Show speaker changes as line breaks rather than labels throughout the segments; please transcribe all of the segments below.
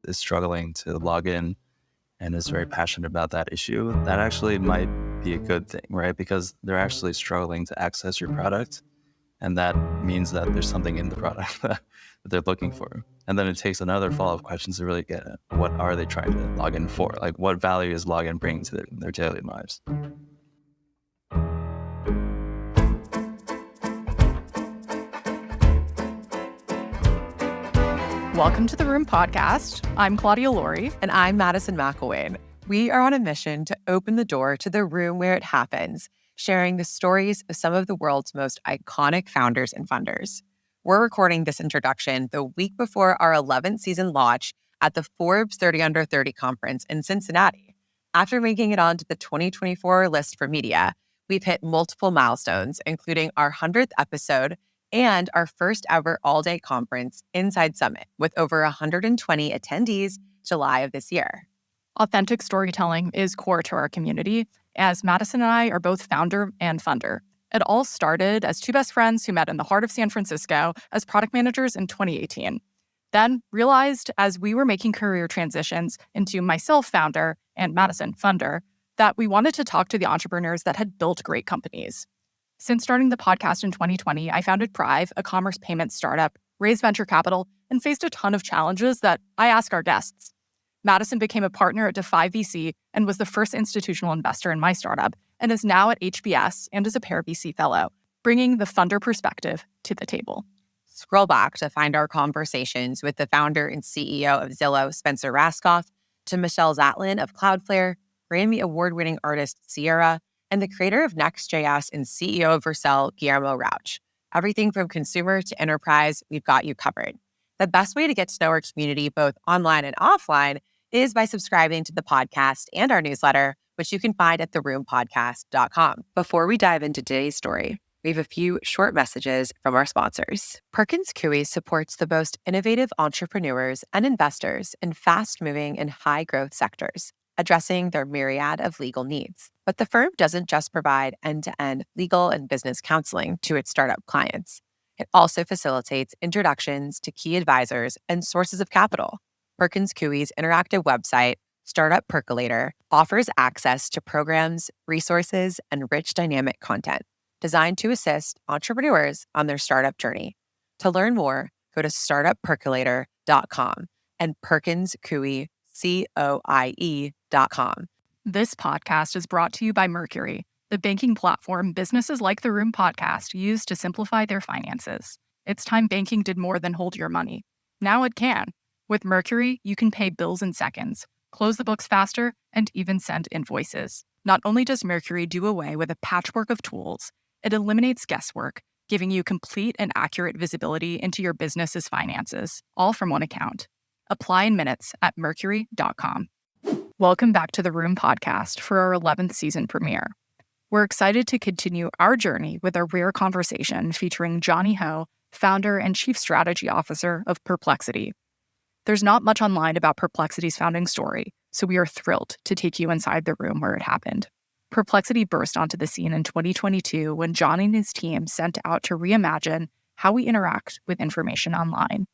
is struggling to log in and is very passionate about that issue, that actually might be a good thing, right? Because they're actually struggling to access your product. And that means that there's something in the product that they're looking for. And then it takes another follow-up questions to really get at what are they trying to log in for? Like, what value is login bringing to their daily lives?
Welcome to the Room Podcast. I'm Claudia Laurie.
And I'm Madison McElwain. We are on a mission to open the door to the room where it happens, sharing the stories of some of the world's most iconic founders and funders. We're recording this introduction the week before our 11th season launch at the Forbes 30 Under 30 conference in Cincinnati. After making it onto the 2024 list for media, we've hit multiple milestones, including our 100th episode and our first ever all-day conference, Inside Summit, with over 120 attendees July of this year.
Authentic storytelling is core to our community, as Madison and I are both founder and funder. It all started as two best friends who met in the heart of San Francisco as product managers in 2018. Then realized as we were making career transitions into myself founder and Madison funder, that we wanted to talk to the entrepreneurs that had built great companies. Since starting the podcast in 2020, I founded Prive, a commerce payments startup, raised venture capital, and faced a ton of challenges that I ask our guests. Madison became a partner at Defy VC and was the first institutional investor in my startup, and is now at HBS and is a Pair VC fellow, bringing the funder perspective to the table.
Scroll back to find our conversations with the founder and CEO of Zillow, Spencer Raskoff, to Michelle Zatlin of Cloudflare, Grammy award-winning artist Sierra, and the creator of Next.js and CEO of Vercel, Guillermo Rauch. Everything from consumer to enterprise, we've got you covered. The best way to get to know our community, both online and offline, is by subscribing to the podcast and our newsletter, which you can find at theroompodcast.com. Before we dive into today's story, we have a few short messages from our sponsors. Perkins Coie supports the most innovative entrepreneurs and investors in fast-moving and high-growth sectors, addressing their myriad of legal needs. But the firm doesn't just provide end-to-end legal and business counseling to its startup clients. It also facilitates introductions to key advisors and sources of capital. Perkins Coie's interactive website, Startup Percolator, offers access to programs, resources, and rich dynamic content designed to assist entrepreneurs on their startup journey. To learn more, go to startuppercolator.com and perkinscoie.com.
This podcast is brought to you by Mercury, the banking platform businesses like the Room Podcast use to simplify their finances. It's time banking did more than hold your money. Now it can. With Mercury, you can pay bills in seconds, close the books faster, and even send invoices. Not only does Mercury do away with a patchwork of tools, it eliminates guesswork, giving you complete and accurate visibility into your business's finances, all from one account. Apply in minutes at mercury.com. Welcome back to the Room Podcast for our 11th season premiere. We're excited to continue our journey with a rare conversation featuring Johnny Ho, founder and chief strategy officer of Perplexity. There's not much online about Perplexity's founding story, so we are thrilled to take you inside the room where it happened. Perplexity burst onto the scene in 2022 when Johnny and his team set out to reimagine how we interact with information online.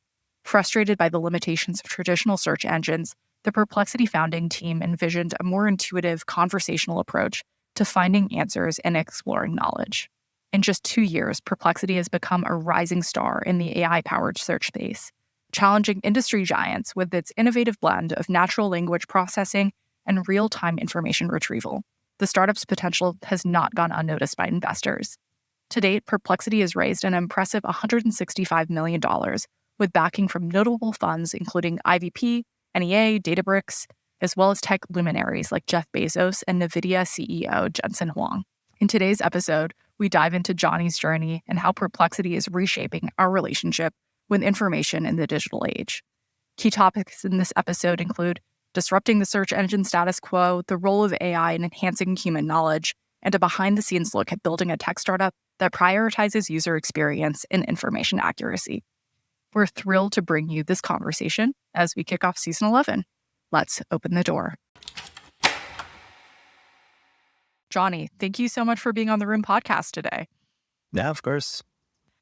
Frustrated by the limitations of traditional search engines, the Perplexity founding team envisioned a more intuitive, conversational approach to finding answers and exploring knowledge. In just 2 years, Perplexity has become a rising star in the AI-powered search space, challenging industry giants with its innovative blend of natural language processing and real-time information retrieval. The startup's potential has not gone unnoticed by investors. To date, Perplexity has raised an impressive $165 million, with backing from notable funds including IVP, NEA, Databricks, as well as tech luminaries like Jeff Bezos and NVIDIA CEO Jensen Huang. In today's episode, we dive into Johnny's journey and how Perplexity is reshaping our relationship with information in the digital age. Key topics in this episode include disrupting the search engine status quo, the role of AI in enhancing human knowledge, and a behind-the-scenes look at building a tech startup that prioritizes user experience and information accuracy. We're thrilled to bring you this conversation as we kick off Season 11. Let's open the door. Johnny, thank you so much for being on the Room Podcast today.
Yeah, of course.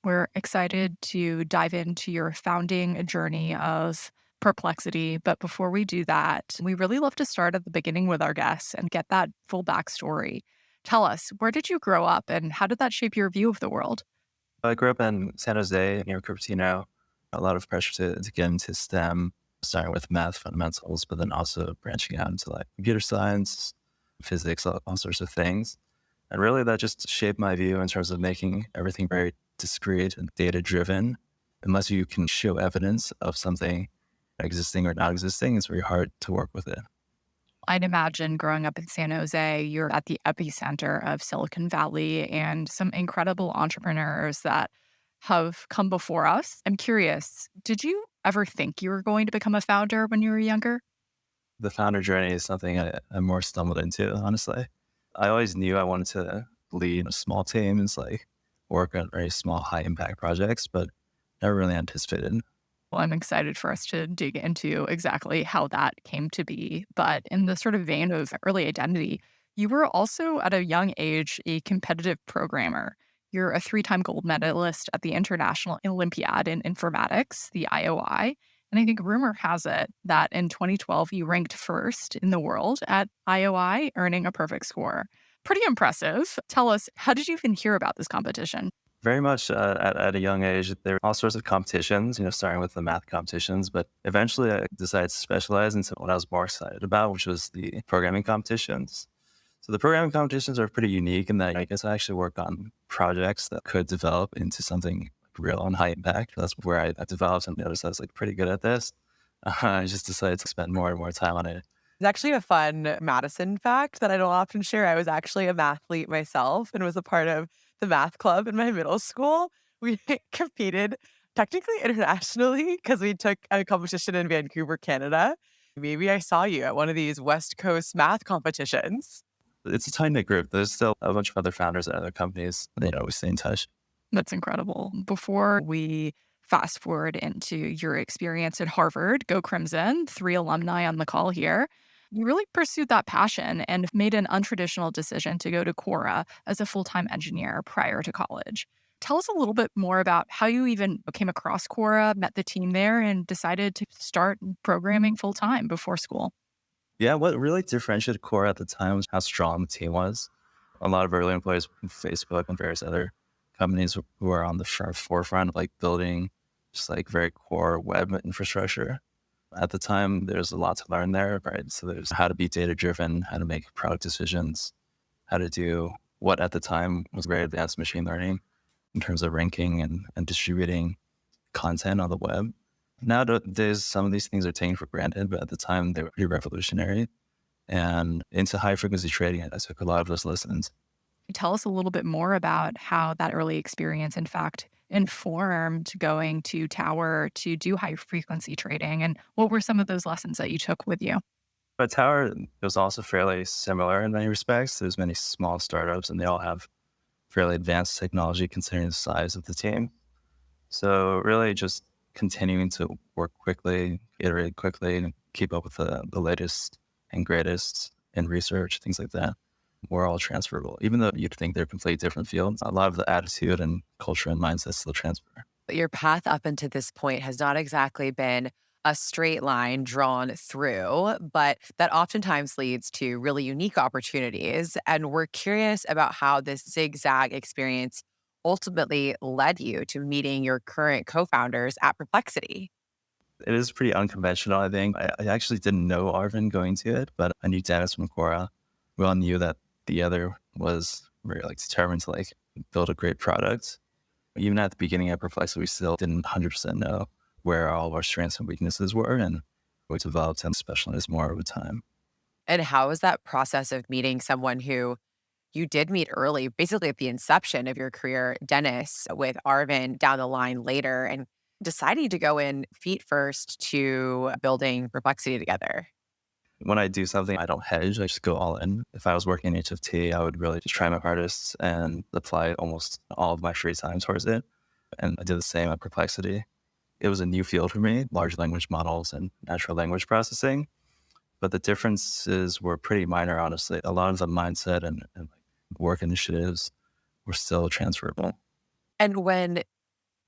We're excited to dive into your founding journey of Perplexity. But before we do that, we really love to start at the beginning with our guests and get that full backstory. Tell us, where did you grow up and how did that shape your view of the world?
I grew up in San Jose near Cupertino. A lot of pressure to get into STEM, starting with math fundamentals, but then also branching out into like computer science, physics, all sorts of things. And really that just shaped my view in terms of making everything very discrete and data driven. Unless you can show evidence of something existing or not existing, it's very hard to work with it.
I'd imagine growing up in San Jose, you're at the epicenter of Silicon Valley and some incredible entrepreneurs that have come before us. I'm curious, did you ever think you were going to become a founder when you were younger?
The founder journey is something I more stumbled into, honestly. I always knew I wanted to lead small teams, like work on very small, high impact projects, but never really anticipated.
Well, I'm excited for us to dig into exactly how that came to be. But in the sort of vein of early identity, you were also at a young age a competitive programmer. You're a 3-time gold medalist at the International Olympiad in Informatics, the IOI. And I think rumor has it that in 2012, you ranked first in the world at IOI, earning a perfect score. Pretty impressive. Tell us, how did you even hear about this competition?
Very much at a young age, there were all sorts of competitions, starting with the math competitions. But eventually I decided to specialize into what I was more excited about, which was the programming competitions. So the programming competitions are pretty unique in that I guess I actually work on projects that could develop into something real and high impact. That's where I developed and noticed I was pretty good at this. I just decided to spend more and more time on it.
It's actually a fun Madison fact that I don't often share. I was actually a mathlete myself and was a part of the math club in my middle school. We competed technically internationally because we took a competition in Vancouver, Canada. Maybe I saw you at one of these West Coast math competitions.
It's a tight-knit group. There's still a bunch of other founders at other companies. They always stay in touch.
That's incredible. Before we fast forward into your experience at Harvard, go Crimson, 3 alumni on the call here. You really pursued that passion and made an untraditional decision to go to Quora as a full-time engineer prior to college. Tell us a little bit more about how you even came across Quora, met the team there, and decided to start programming full-time before school.
Yeah, what really differentiated Quora at the time was how strong the team was. A lot of early employees from Facebook and various other companies who were on the forefront of building just very core web infrastructure. At the time, there's a lot to learn there, right? So there's how to be data-driven, how to make product decisions, how to do what at the time was very advanced machine learning in terms of ranking and distributing content on the web. Nowadays, some of these things are taken for granted, but at the time, they were pretty revolutionary. And into high-frequency trading, I took a lot of those lessons.
Tell us a little bit more about how that early experience, in fact, informed going to Tower to do high frequency trading, and what were some of those lessons that you took with you?
But Tower was also fairly similar in many respects. There's many small startups and they all have fairly advanced technology considering the size of the team. So really just continuing to work quickly, iterate quickly, and keep up with the latest and greatest in research, things like that. We're all transferable. Even though you'd think they're completely different fields, a lot of the attitude and culture and mindset still transfer.
Your path up until this point has not exactly been a straight line drawn through, but that oftentimes leads to really unique opportunities. And we're curious about how this zigzag experience ultimately led you to meeting your current co-founders at Perplexity.
It is pretty unconventional, I think. I actually didn't know Arvin going to it, but I knew Dennis from Quora. We all knew that the other was very determined to build a great product. Even at the beginning at Perplexity, we still didn't 100% know where all of our strengths and weaknesses were, and we developed and specialized more over time.
And how was that process of meeting someone who you did meet early, basically at the inception of your career, Dennis, with Arvin down the line later, and deciding to go in feet first to building Perplexity together?
When I do something, I don't hedge. I just go all in. If I was working in HFT, I would really just try my hardest and apply almost all of my free time towards it. And I did the same at Perplexity. It was a new field for me, large language models and natural language processing. But the differences were pretty minor, honestly. A lot of the mindset and work initiatives were still transferable.
And when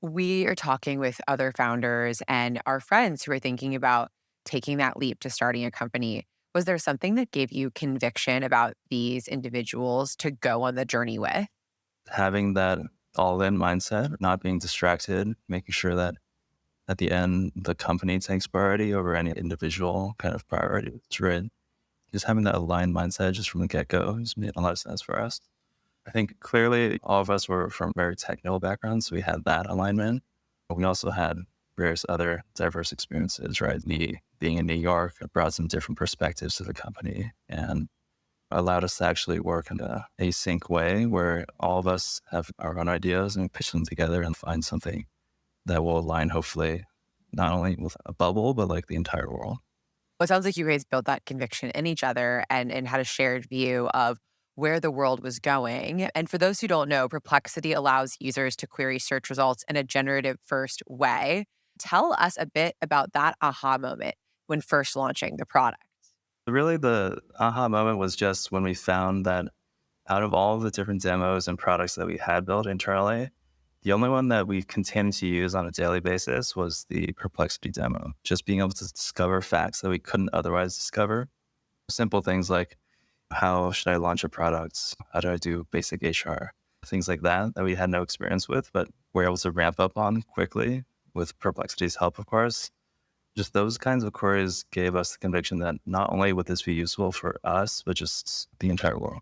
We are talking with other founders and our friends who are thinking about taking that leap to starting a company. Was there something that gave you conviction about these individuals to go on the journey with?
Having that all-in mindset, not being distracted, making sure that at the end, the company takes priority over any individual kind of priority. It's right. Just having that aligned mindset just from the get-go has made a lot of sense for us. I think clearly all of us were from very technical backgrounds, so we had that alignment. But we also had various other diverse experiences, right? Me being in New York brought some different perspectives to the company and allowed us to actually work in a async way where all of us have our own ideas and pitch them together and find something that will align, hopefully, not only with a bubble, but like the entire world.
Well, it sounds like you guys built that conviction in each other and had a shared view of where the world was going. And for those who don't know, Perplexity allows users to query search results in a generative first way. Tell us a bit about that aha moment when first launching the product.
Really, the aha moment was just when we found that out of all the different demos and products that we had built internally, the only one that we continued to use on a daily basis was the Perplexity demo. Just being able to discover facts that we couldn't otherwise discover. Simple things like how should I launch a product? How do I do basic HR? Things like that we had no experience with, but we're able to ramp up on quickly with Perplexity's help, of course. Just those kinds of queries gave us the conviction that not only would this be useful for us, but just the entire world.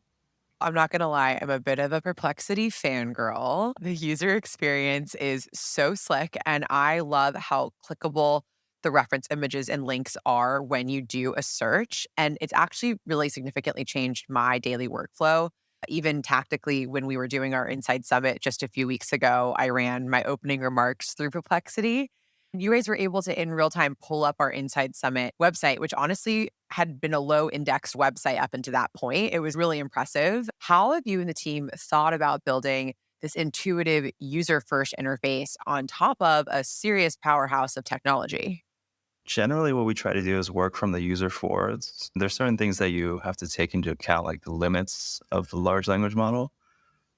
I'm not going to lie, I'm a bit of a Perplexity fangirl. The user experience is so slick, and I love how clickable the reference images and links are when you do a search. And it's actually really significantly changed my daily workflow. Even tactically, when we were doing our Inside Summit just a few weeks ago, I ran my opening remarks through Perplexity. You guys were able to, in real time, pull up our Inside Summit website, which honestly had been a low indexed website up until that point. It was really impressive. How have you and the team thought about building this intuitive user first interface on top of a serious powerhouse of technology?
Generally, what we try to do is work from the user forwards. There's certain things that you have to take into account, like the limits of the large language model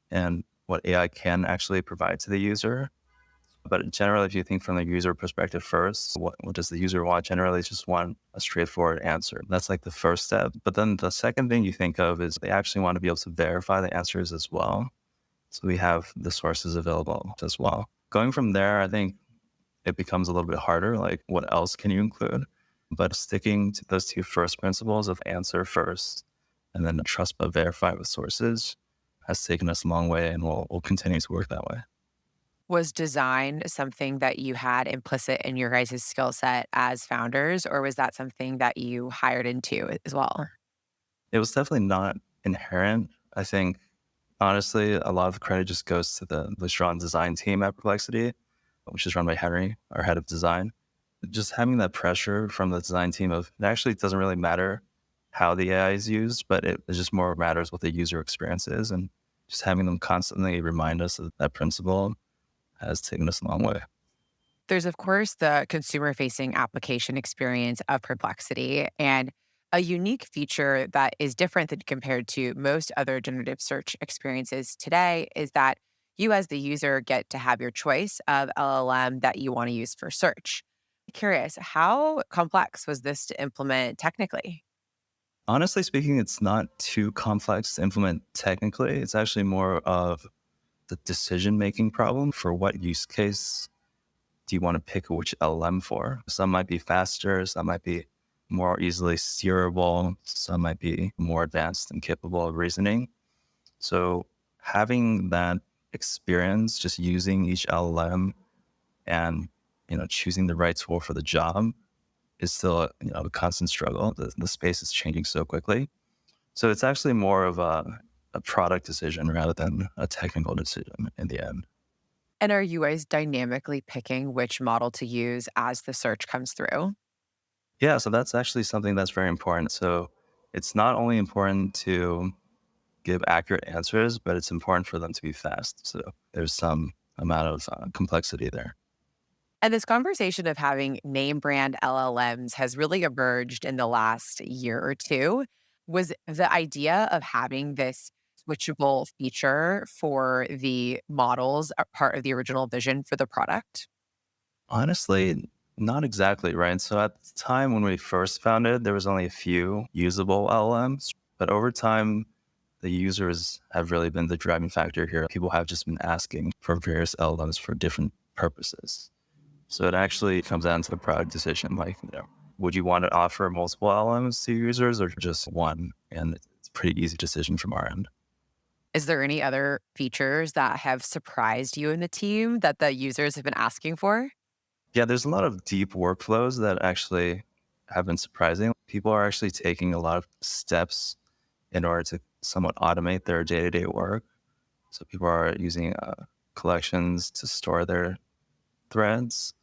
and what AI can actually provide to the user. But generally, if you think from the user perspective first, what does the user want? Generally, it's just want a straightforward answer. That's like the first step. But then the second thing you think of is they actually want to be able to verify the answers as well. So we have the sources available as well. Going from there, I think it becomes a little bit harder. Like, what else can you include? But sticking to those two first principles of answer first and then trust but verify with sources has taken us a long way, and we'll continue to work that way.
Was design something that you had implicit in your guys' skill set as founders, or was that something that you hired into as well?
It was definitely not inherent. I think, honestly, a lot of the credit just goes to the strong design team at Perplexity, which is run by Henry, our head of design. Just having that pressure from the design team of it actually doesn't really matter how the AI is used, but it just more matters what the user experience is. And just having them constantly remind us of that principle has taken us a long way.
There's, of course, the consumer facing application experience of Perplexity. And a unique feature that is different than compared to most other generative search experiences today is that you, as the user, get to have your choice of LLM that you want to use for search. Curious, how complex was this to implement technically?
Honestly speaking, it's not too complex to implement technically. It's actually more of the decision-making problem for what use case do you want to pick which LLM for. Some might be faster, some might be more easily steerable, some might be more advanced and capable of reasoning. So having that experience, just using each LLM and choosing the right tool for the job is still a constant struggle. The space is changing so quickly. So it's actually more of a product decision rather than a technical decision in the end.
And are you guys dynamically picking which model to use as the search comes through?
Yeah, so that's actually something that's very important. So it's not only important to give accurate answers, but it's important for them to be fast. So there's some amount of complexity there.
And this conversation of having name brand LLMs has really emerged in the last year or two. Was the idea of having this switchable feature for the models are part of the original vision for the product?
Honestly, not exactly, right? So at the time when we first found it, there was only a few usable LLMs, but over time, the users have really been the driving factor here. People have just been asking for various LLMs for different purposes. So it actually comes down to the product decision. Like, would you want to offer multiple LLMs to users or just one? And it's a pretty easy decision from our end.
Is there any other features that have surprised you and the team that the users have been asking for?
Yeah, there's a lot of deep workflows that actually have been surprising. People are actually taking a lot of steps in order to somewhat automate their day-to-day work. So people are using collections to store their threads,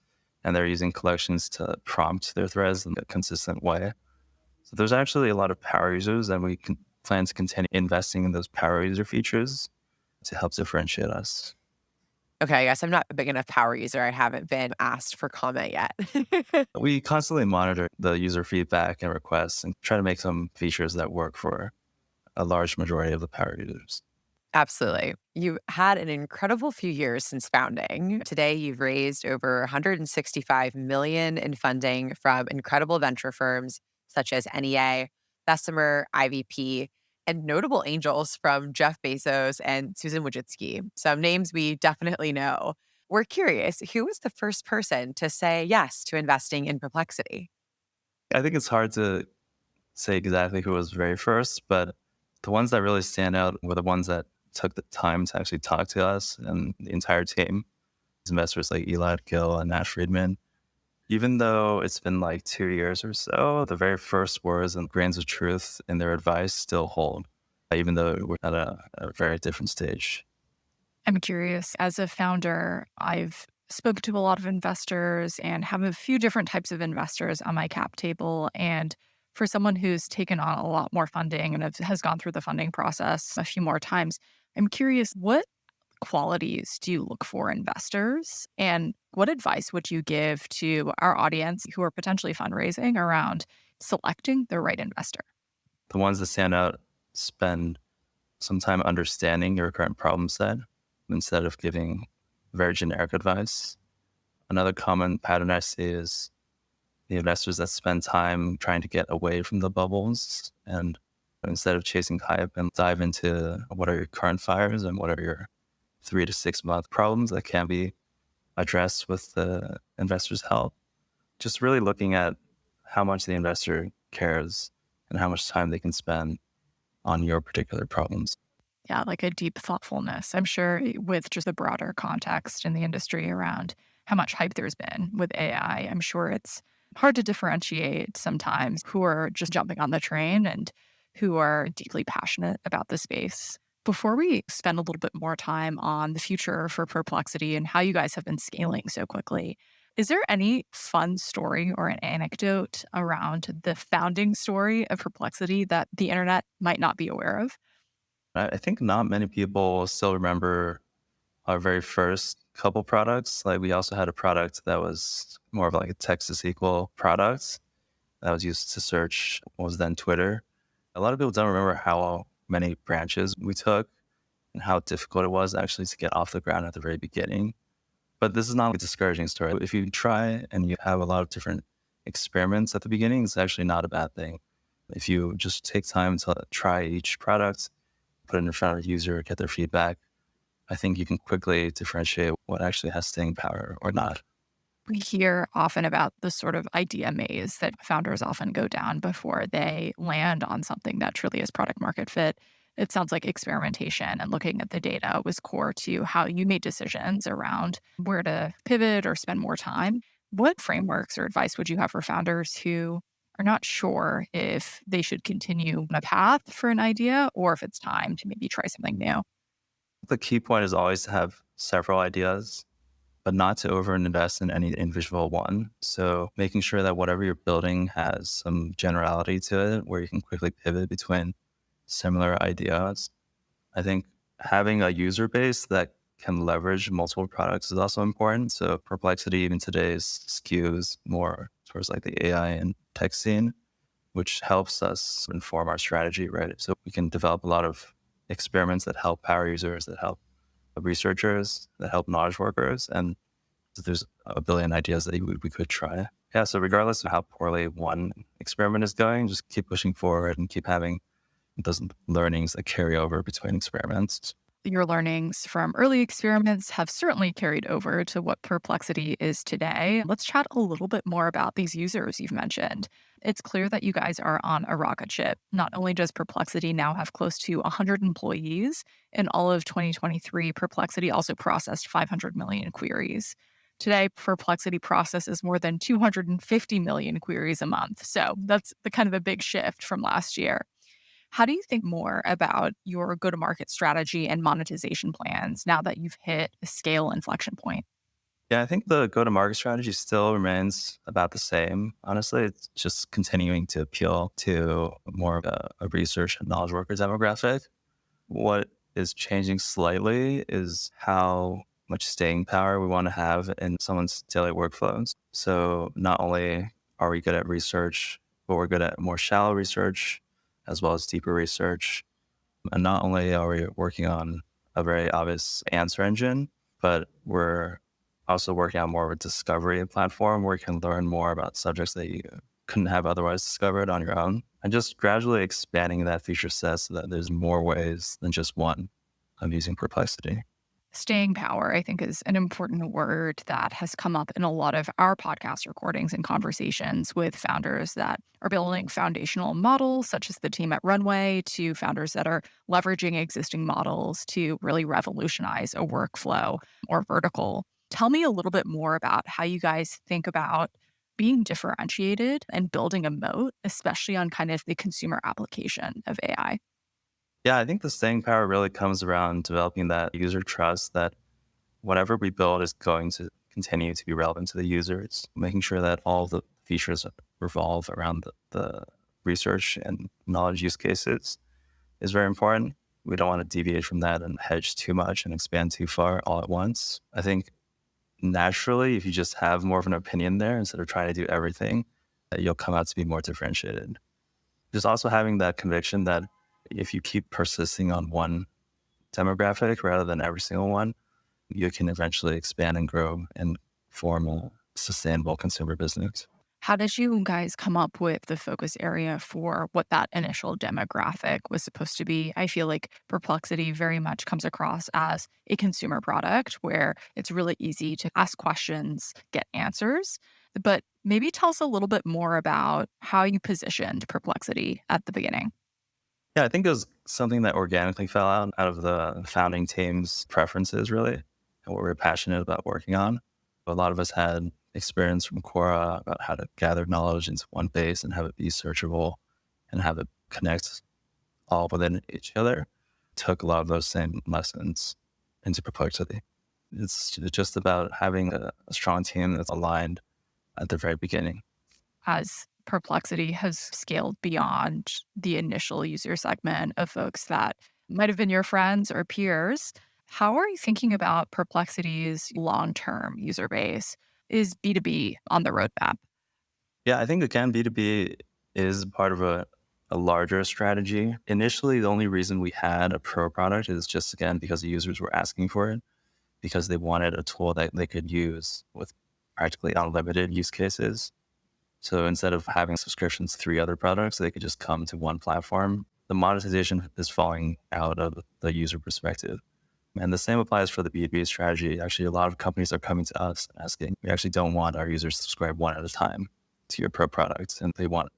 and they're using collections to prompt their threads in a consistent way. So there's actually a lot of power users, and we can plan to continue investing in those power user features to help differentiate us.
Okay, I guess I'm not a big enough power user. I haven't been asked for comment yet.
We constantly monitor the user feedback and requests and try to make some features that work for a large majority of the power users.
Absolutely. You had an incredible few years since founding. Today, you've raised over 165 million in funding from incredible venture firms such as NEA, Bessemer, IVP, and notable angels from Jeff Bezos and Susan Wojcicki, some names we definitely know. We're curious, who was the first person to say yes to investing in Perplexity?
I think it's hard to say exactly who was very first, but the ones that really stand out were the ones that took the time to actually talk to us and the entire team. Investors like Eli Gill and Nash Friedman. Even though it's been like 2 years or so, the very first words and grains of truth in their advice still hold, even though we're at a very different stage.
I'm curious, as a founder, I've spoken to a lot of investors and have a few different types of investors on my cap table. And for someone who's taken on a lot more funding and has gone through the funding process a few more times, I'm curious, what qualities do you look for in investors? And what advice would you give to our audience who are potentially fundraising around selecting the right investor?
The ones that stand out spend some time understanding your current problem set instead of giving very generic advice. Another common pattern I see is the investors that spend time trying to get away from the bubbles and instead of chasing hype and dive into what are your current fires and what are your 3 to 6 month problems that can be addressed with the investor's help. Just really looking at how much the investor cares and how much time they can spend on your particular problems.
Yeah, like a deep thoughtfulness. I'm sure with just the broader context in the industry around how much hype there's been with AI, I'm sure it's hard to differentiate sometimes who are just jumping on the train and who are deeply passionate about the space. Before we spend a little bit more time on the future for Perplexity and how you guys have been scaling so quickly, is there any fun story or an anecdote around the founding story of Perplexity that the internet might not be aware of?
I think not many people still remember our very first couple products. Like we also had a product that was more of like a text to SQL product that was used to search what was then Twitter. A lot of people don't remember how many branches we took and how difficult it was actually to get off the ground at the very beginning. But this is not a discouraging story. If you try and you have a lot of different experiments at the beginning, it's actually not a bad thing. If you just take time to try each product, put it in front of a user, get their feedback, I think you can quickly differentiate what actually has staying power or not.
We hear often about the sort of idea maze that founders often go down before they land on something that truly is product market fit. It sounds like experimentation and looking at the data was core to how you made decisions around where to pivot or spend more time. What frameworks or advice would you have for founders who are not sure if they should continue on a path for an idea or if it's time to maybe try something new?
The key point is always to have several ideas, but not to overinvest in any individual one. So making sure that whatever you're building has some generality to it where you can quickly pivot between similar ideas. I think having a user base that can leverage multiple products is also important. So Perplexity even today skews more towards like the AI and tech scene, which helps us inform our strategy, right? So we can develop a lot of experiments that help power users, that help researchers, that help knowledge workers. And there's a billion ideas that we could try. Yeah, so regardless of how poorly one experiment is going, just keep pushing forward and keep having those learnings that carry over between experiments.
Your learnings from early experiments have certainly carried over to what Perplexity is today. Let's chat a little bit more about these users you've mentioned. It's clear that you guys are on a rocket ship. Not only does Perplexity now have close to 100 employees, in all of 2023, Perplexity also processed 500 million queries. Today, Perplexity processes more than 250 million queries a month. So that's the kind of a big shift from last year. How do you think more about your go-to-market strategy and monetization plans now that you've hit a scale inflection point?
Yeah, I think the go-to-market strategy still remains about the same. Honestly, it's just continuing to appeal to more of a research and knowledge worker demographic. What is changing slightly is how much staying power we want to have in someone's daily workflows. So not only are we good at research, but we're good at more shallow research as well as deeper research. And not only are we working on a very obvious answer engine, but we're also working on more of a discovery platform where you can learn more about subjects that you couldn't have otherwise discovered on your own. And just gradually expanding that feature set so that there's more ways than just one of using Perplexity.
Staying power, I think, is an important word that has come up in a lot of our podcast recordings and conversations with founders that are building foundational models, such as the team at Runway, to founders that are leveraging existing models to really revolutionize a workflow or vertical. Tell me a little bit more about how you guys think about being differentiated and building a moat, especially on kind of the consumer application of AI.
Yeah, I think the staying power really comes around developing that user trust that whatever we build is going to continue to be relevant to the users, making sure that all the features revolve around the research and knowledge use cases is very important. We don't want to deviate from that and hedge too much and expand too far all at once. I think naturally, if you just have more of an opinion there instead of trying to do everything, that you'll come out to be more differentiated. Just also having that conviction that if you keep persisting on one demographic rather than every single one, you can eventually expand and grow and form a sustainable consumer business.
How did you guys come up with the focus area for what that initial demographic was supposed to be? I feel like Perplexity very much comes across as a consumer product where it's really easy to ask questions, get answers. But maybe tell us a little bit more about how you positioned Perplexity at the beginning.
Yeah, I think it was something that organically fell out of the founding team's preferences, really, and what we were passionate about working on. A lot of us had experience from Quora about how to gather knowledge into one base and have it be searchable and have it connect all within each other. Took a lot of those same lessons into Perplexity. It's just about having a strong team that's aligned at the very beginning.
As Perplexity has scaled beyond the initial user segment of folks that might have been your friends or peers, how are you thinking about Perplexity's long-term user base? Is B2B on the roadmap?
Yeah, I think again, B2B is part of a larger strategy. Initially, the only reason we had a pro product is just, again, because the users were asking for it, because they wanted a tool that they could use with practically unlimited use cases. So instead of having subscriptions to 3 other products, they could just come to one platform. The monetization is falling out of the user perspective. And the same applies for the B2B strategy. Actually, a lot of companies are coming to us and asking, we actually don't want our users to subscribe one at a time to your pro products, and they want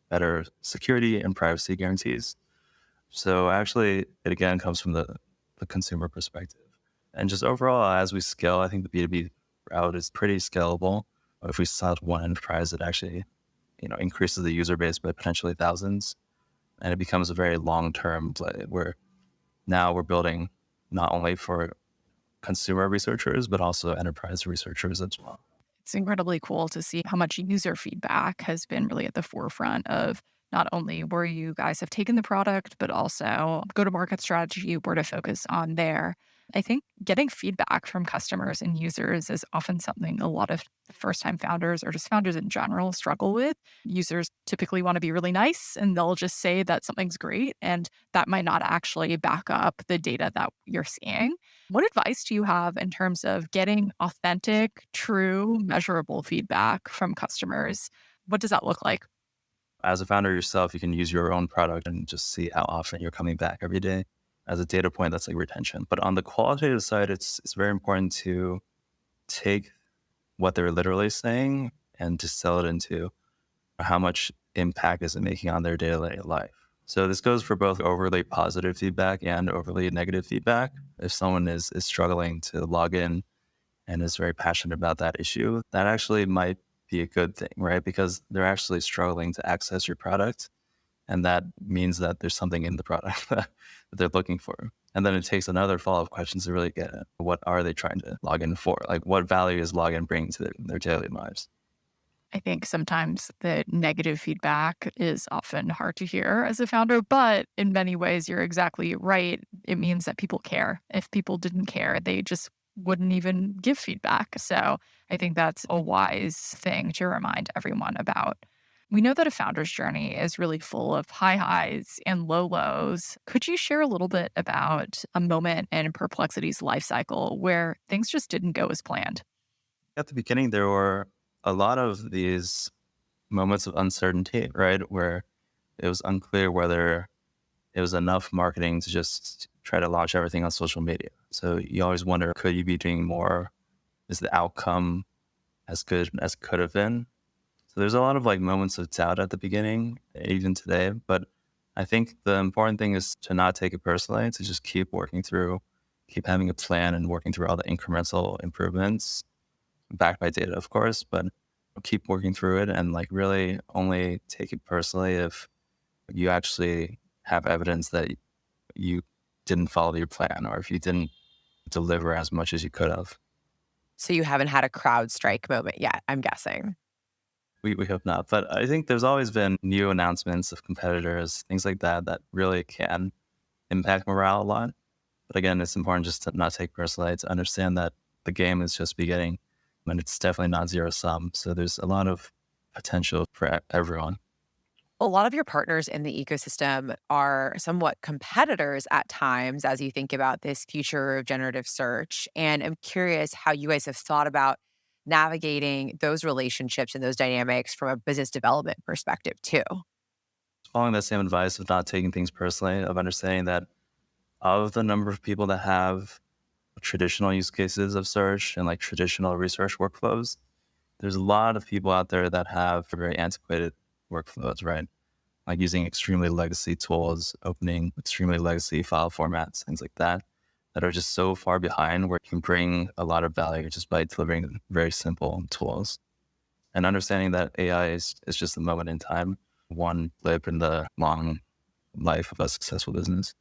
better security and privacy guarantees. So actually, it again comes from the consumer perspective. And just overall, as we scale, I think the B2B route is pretty scalable. If we start one enterprise, it actually increases the user base by potentially thousands. And it becomes a very long-term play where now we're building not only for consumer researchers, but also enterprise researchers as well.
It's incredibly cool to see how much user feedback has been really at the forefront of not only where you guys have taken the product, but also go-to-market strategy, where to focus on there. I think getting feedback from customers and users is often something a lot of first time founders or just founders in general struggle with. Users typically want to be really nice and they'll just say that something's great, and that might not actually back up the data that you're seeing. What advice do you have in terms of getting authentic, true, measurable feedback from customers? What does that look like?
As a founder yourself, you can use your own product and just see how often you're coming back every day. As a data point, that's like retention. But on the qualitative side, it's very important to take what they're literally saying and distill it into how much impact is it making on their daily life. So this goes for both overly positive feedback and overly negative feedback. If someone is struggling to log in and is very passionate about that issue, that actually might be a good thing, right? Because they're actually struggling to access your product. And that means that there's something in the product that they're looking for. And then it takes another follow-up questions to really get at what are they trying to log in for? Like what value is login bringing to their daily lives?
I think sometimes the negative feedback is often hard to hear as a founder, but in many ways, you're exactly right. It means that people care. If people didn't care, they just wouldn't even give feedback. So I think that's a wise thing to remind everyone about. We know that a founder's journey is really full of high highs and low lows. Could you share a little bit about a moment in Perplexity's life cycle where things just didn't go as planned?
At the beginning, there were a lot of these moments of uncertainty, right? Where it was unclear whether it was enough marketing to just try to launch everything on social media. So you always wonder, could you be doing more? Is the outcome as good as it could have been? So there's a lot of like moments of doubt at the beginning, even today. But I think the important thing is to not take it personally, to just keep working through, keep having a plan and working through all the incremental improvements, backed by data, of course, but keep working through it and like really only take it personally if you actually have evidence that you didn't follow your plan or if you didn't deliver as much as you could have.
So you haven't had a crowd strike moment yet, I'm guessing.
We hope not. But I think there's always been new announcements of competitors, things like that, that really can impact morale a lot. But again, it's important just to not take personally, to understand that the game is just beginning and it's definitely not zero sum. So there's a lot of potential for everyone.
A lot of your partners in the ecosystem are somewhat competitors at times as you think about this future of generative search. And I'm curious how you guys have thought about navigating those relationships and those dynamics from a business development perspective, too.
Following that same advice of not taking things personally, of understanding that of the number of people that have traditional use cases of search and like traditional research workflows, there's a lot of people out there that have very antiquated workflows, right? Like using extremely legacy tools, opening extremely legacy file formats, things like that, that are just so far behind where you can bring a lot of value just by delivering very simple tools. And understanding that AI is just a moment in time, one blip in the long life of a successful business.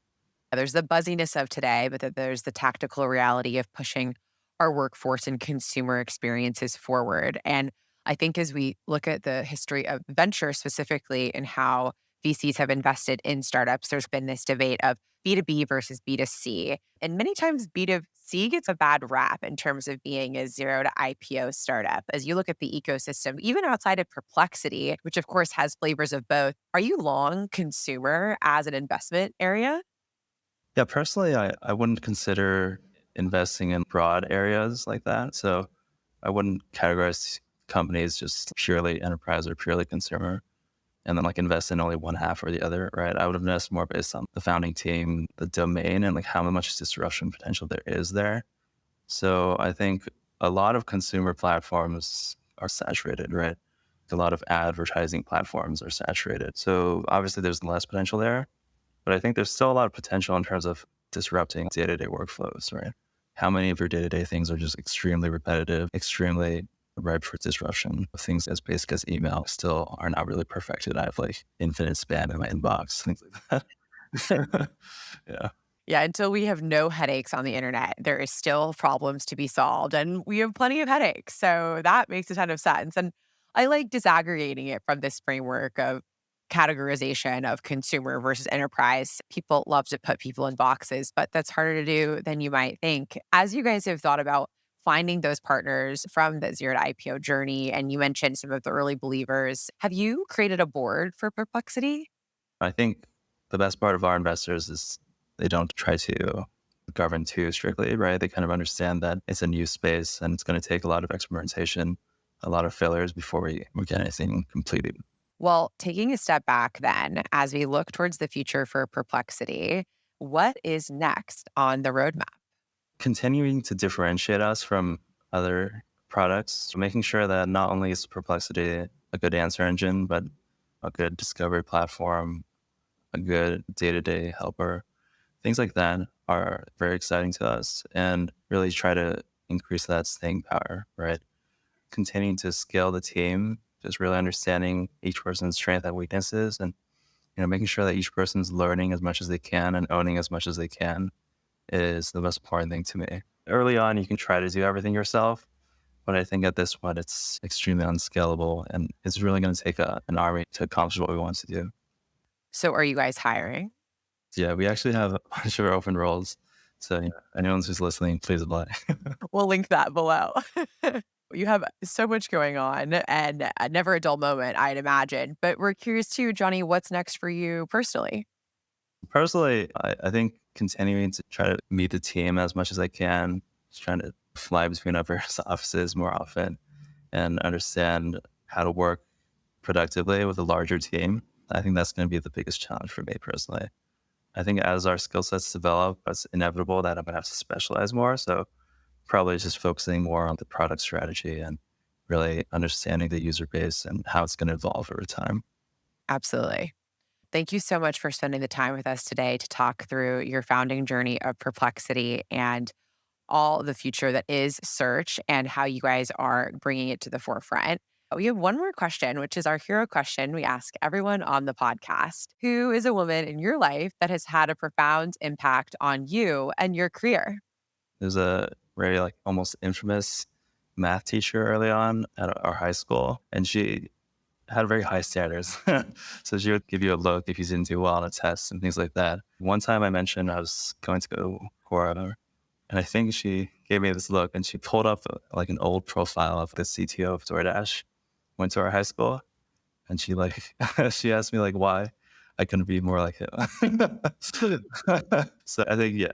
There's the buzziness of today, but that there's the tactical reality of pushing our workforce and consumer experiences forward. And I think as we look at the history of venture specifically and how VCs have invested in startups, there's been this debate of B2B versus B2C. And many times B2C gets a bad rap in terms of being a zero to IPO startup. As you look at the ecosystem, even outside of Perplexity, which of course has flavors of both, are you long consumer as an investment area?
Yeah, personally, I wouldn't consider investing in broad areas like that. So I wouldn't categorize companies just purely enterprise or purely consumer and then like invest in only one half or the other, right? I would invest more based on the founding team, the domain, and like how much disruption potential there is there. So I think a lot of consumer platforms are saturated, right? A lot of advertising platforms are saturated. So obviously there's less potential there, but I think there's still a lot of potential in terms of disrupting day-to-day workflows, right? How many of your day-to-day things are just extremely repetitive, extremely ripe for disruption? Things as basic as email still are not really perfected. I have like infinite spam in my inbox, things like that. Yeah.
Yeah, until we have no headaches on the internet, there is still problems to be solved, and we have plenty of headaches. So that makes a ton of sense. And I like disaggregating it from this framework of categorization of consumer versus enterprise. People love to put people in boxes, but that's harder to do than you might think. As you guys have thought about finding those partners from the zero to IPO journey, and you mentioned some of the early believers, have you created a board for Perplexity?
I think the best part of our investors is they don't try to govern too strictly, right? They kind of understand that it's a new space and it's going to take a lot of experimentation, a lot of failures before we get anything completed.
Well, taking a step back then, as we look towards the future for Perplexity, what is next on the roadmap?
Continuing to differentiate us from other products, making sure that not only is Perplexity a good answer engine, but a good discovery platform, a good day-to-day helper. Things like that are very exciting to us and really try to increase that staying power, right? Continuing to scale the team, just really understanding each person's strengths and weaknesses and making sure that each person's learning as much as they can and owning as much as they can is the most important thing to me. Early on, you can try to do everything yourself, but I think at this point, it's extremely unscalable and it's really going to take an army to accomplish what we want to do.
So are you guys hiring?
Yeah, we actually have a bunch of open roles. So anyone who's listening, please apply.
We'll link that below. You have so much going on and never a dull moment, I'd imagine. But we're curious too, Johnny, what's next for you personally?
Personally, I think continuing to try to meet the team as much as I can, just trying to fly between our various offices more often and understand how to work productively with a larger team. I think that's going to be the biggest challenge for me personally. I think as our skill sets develop, it's inevitable that I'm going to have to specialize more. So probably just focusing more on the product strategy and really understanding the user base and how it's going to evolve over time.
Absolutely. Thank you so much for spending the time with us today to talk through your founding journey of Perplexity and all the future that is search and how you guys are bringing it to the forefront. We have one more question, which is our hero question we ask everyone on the podcast. Who is a woman in your life that has had a profound impact on you and your career?
There's a very almost infamous math teacher early on at our high school, and she had very high standards. So she would give you a look if you didn't do well on a test and things like that. One time I mentioned I was going to go Quora, and I think she gave me this look and she pulled up an old profile of the CTO of DoorDash, went to our high school, and she she asked me why I couldn't be more like him. So I think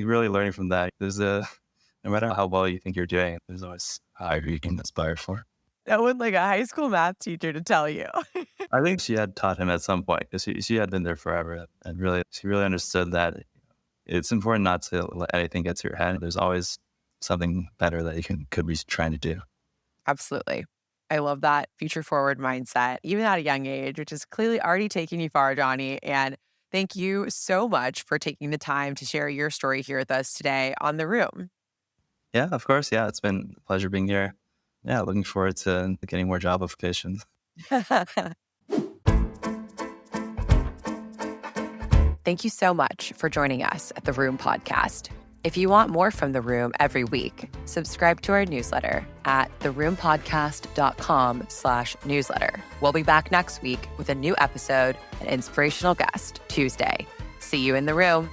really learning from that, no matter how well you think you're doing, there's always higher you can aspire for.
That would a high school math teacher to tell you.
I think she had taught him at some point because she had been there forever. And she really understood that it's important not to let anything get to your head. There's always something better that you could be trying to do.
Absolutely. I love that future forward mindset, even at a young age, which is clearly already taking you far, Johnny. And thank you so much for taking the time to share your story here with us today on The Room.
Yeah, of course. Yeah, it's been a pleasure being here. Yeah, looking forward to getting more job applications.
Thank you so much for joining us at The Room podcast. If you want more from The Room every week, subscribe to our newsletter at theroompodcast.com/newsletter. We'll be back next week with a new episode and inspirational guest Tuesday. See you in the room.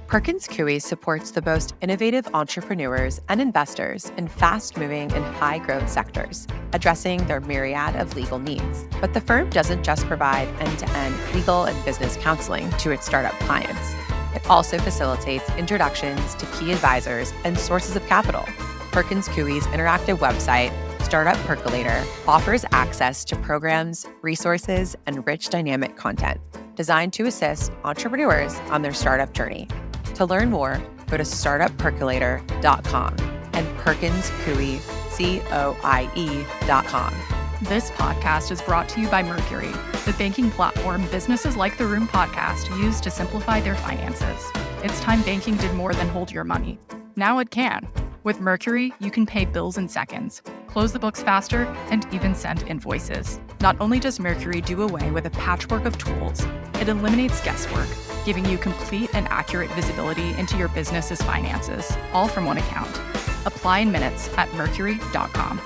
Perkins Coie supports the most innovative entrepreneurs and investors in fast-moving and high-growth sectors, addressing their myriad of legal needs. But the firm doesn't just provide end-to-end legal and business counseling to its startup clients. It also facilitates introductions to key advisors and sources of capital. Perkins Coie's interactive website, Startup Percolator, offers access to programs, resources, and rich dynamic content designed to assist entrepreneurs on their startup journey. To learn more, go to startuppercolator.com and Perkins Coie, COIE.com.
This podcast is brought to you by Mercury, the banking platform businesses like The Room podcast use to simplify their finances. It's time banking did more than hold your money. Now it can. With Mercury, you can pay bills in seconds, close the books faster, and even send invoices. Not only does Mercury do away with a patchwork of tools, it eliminates guesswork, giving you complete and accurate visibility into your business's finances, all from one account. Apply in minutes at mercury.com.